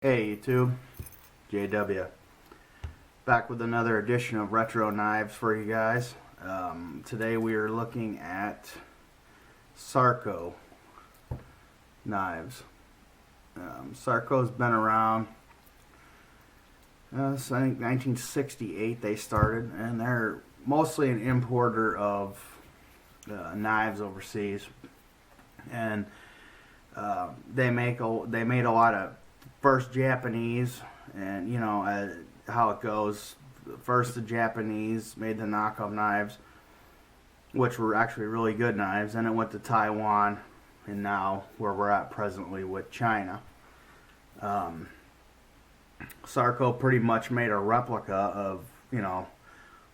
Hey YouTube, JW. Back with another edition of Retro Knives for you guys. Today we are looking at Sarco knives. Sarco's been around since I think 1968 they started, and they're mostly an importer of knives overseas. And they made a lot of first Japanese, and you know how it goes. First the Japanese made the knockoff knives, which were actually really good knives. Then it went to Taiwan, and now where we're at presently with China. Sarco pretty much made a replica of, you know,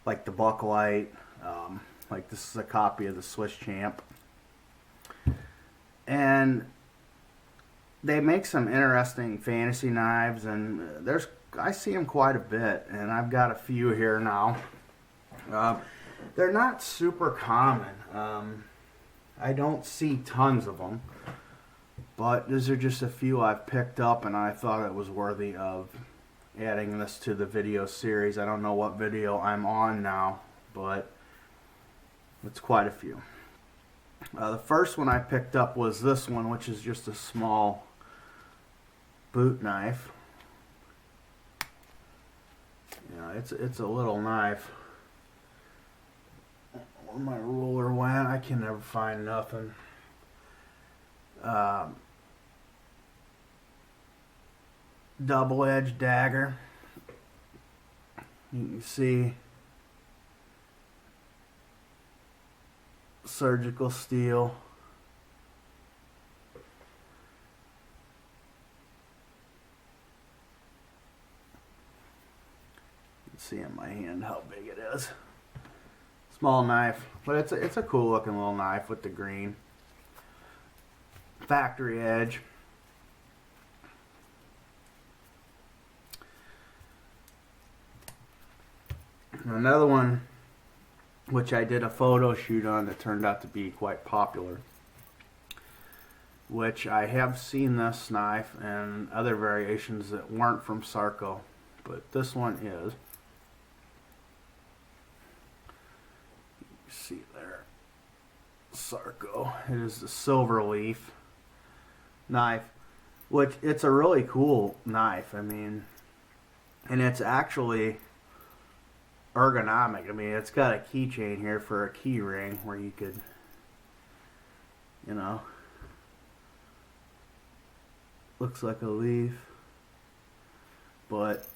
like the Bucklight. Like this is a copy of the Swiss Champ, and they make some interesting fantasy knives, and I see them quite a bit, and I've got a few here now. They're not super common. I don't see tons of them, but these are just a few I've picked up, and I thought it was worthy of adding this to the video series. I don't know what video I'm on now, but it's quite a few. The first one I picked up was this one, which is just a small boot knife. Yeah, it's a little knife. Where my ruler went, I can never find nothing. Double-edged dagger. You can see surgical steel. See in my hand how big it is. Small knife, but it's a cool looking little knife with the green. Factory edge. Another one which I did a photo shoot on that turned out to be quite popular, which I have seen this knife and other variations that weren't from Sarco, but this one is. See there, Sarco. It is the silver leaf knife, which it's a really cool knife. I mean, and it's actually ergonomic. I mean, it's got a keychain here for a key ring where you could, you know, looks like a leaf, but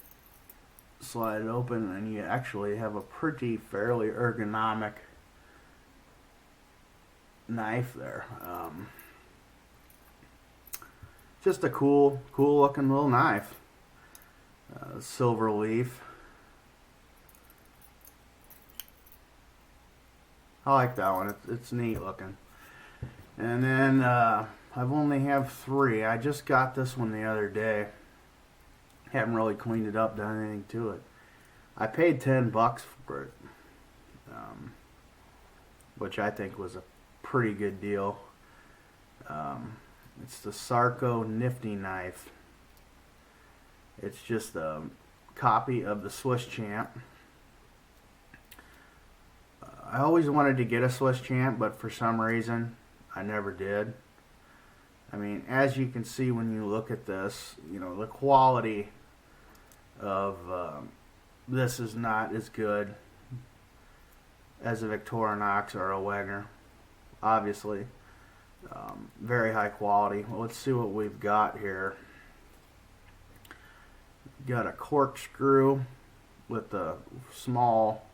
slide it open and you actually have a pretty fairly ergonomic knife there. Just a cool looking little knife. Silver leaf. I like that one. It's neat looking. And then I've only have three. I just got this one the other day. Haven't really cleaned it up, done anything to it. I paid $10 for it, which I think was a pretty good deal. It's the Sarco Nifty Knife. It's just a copy of the Swiss Champ. I always wanted to get a Swiss Champ, but for some reason I never did. I mean, as you can see when you look at this, you know, the quality of this is not as good as a Victorinox or a Wegener. Obviously, very high quality. Well, let's see what we've got here. Got a corkscrew with a small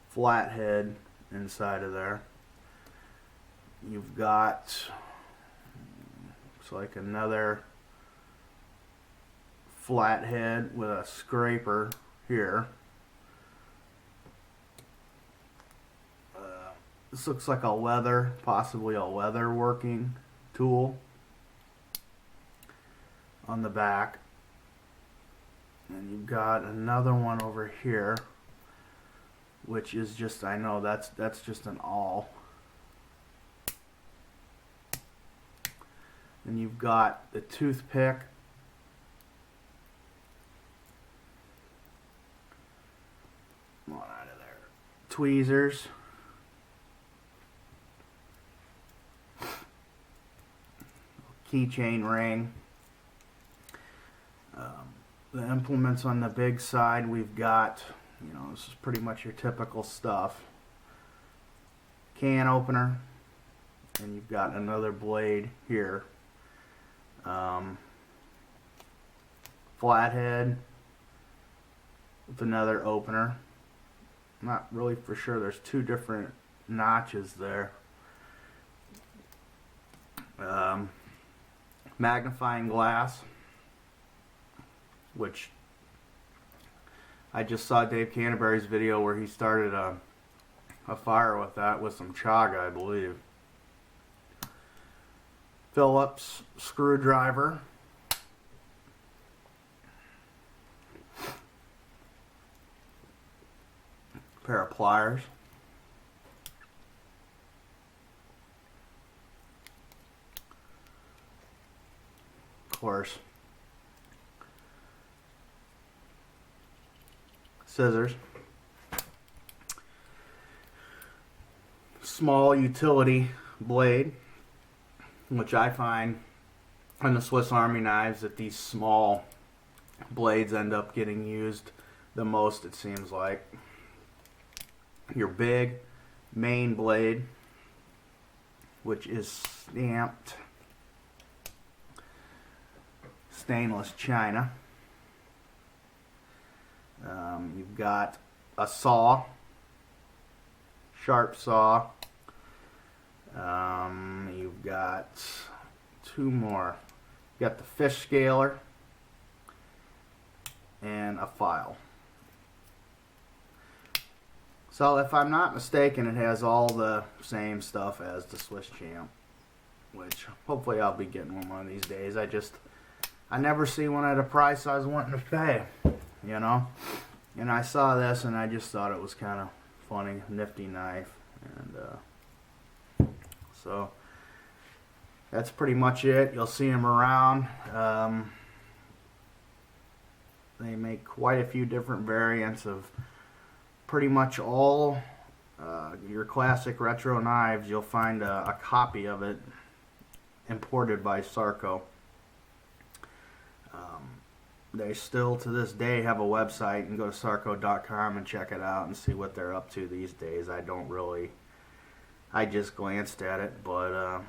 flathead inside of there. You've got, looks like another flathead with a scraper here. This looks like a leather, possibly a leather working tool on the back. And you've got another one over here, which is just, I know that's just an awl. And you've got the toothpick tweezers. Keychain ring. The implements on the big side, we've got, you know, this is pretty much your typical stuff. Can opener, and you've got another blade here. Flathead with another opener. I'm not really for sure, there's two different notches there. Magnifying glass, which I just saw Dave Canterbury's video where he started a fire with that with some chaga, I believe. Phillips screwdriver. Pair of pliers. Of course, scissors. Small utility blade, which I find in the Swiss Army knives that these small blades end up getting used the most, it seems like. Your big main blade, which is stamped stainless china. You've got a saw, sharp saw. You've got two more. You've got the fish scaler and a file. So if I'm not mistaken, it has all the same stuff as the Swiss Champ, which hopefully I'll be getting one of these days. I never see one at a price I was wanting to pay, you know. And I saw this and I just thought it was kind of funny. Nifty Knife. And so that's pretty much it. You'll see them around. They make quite a few different variants of pretty much all your classic retro knives. You'll find a copy of it imported by Sarco. They still to this day have a website. You can go to sarco.com and check it out and see what they're up to these days. I just glanced at it, but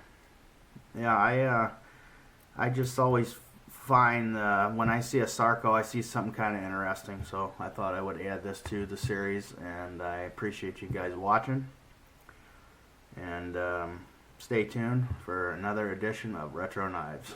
yeah, I just always find when I see a Sarco, I see something kind of interesting, so I thought I would add this to the series, and I appreciate you guys watching, and stay tuned for another edition of Retro Knives.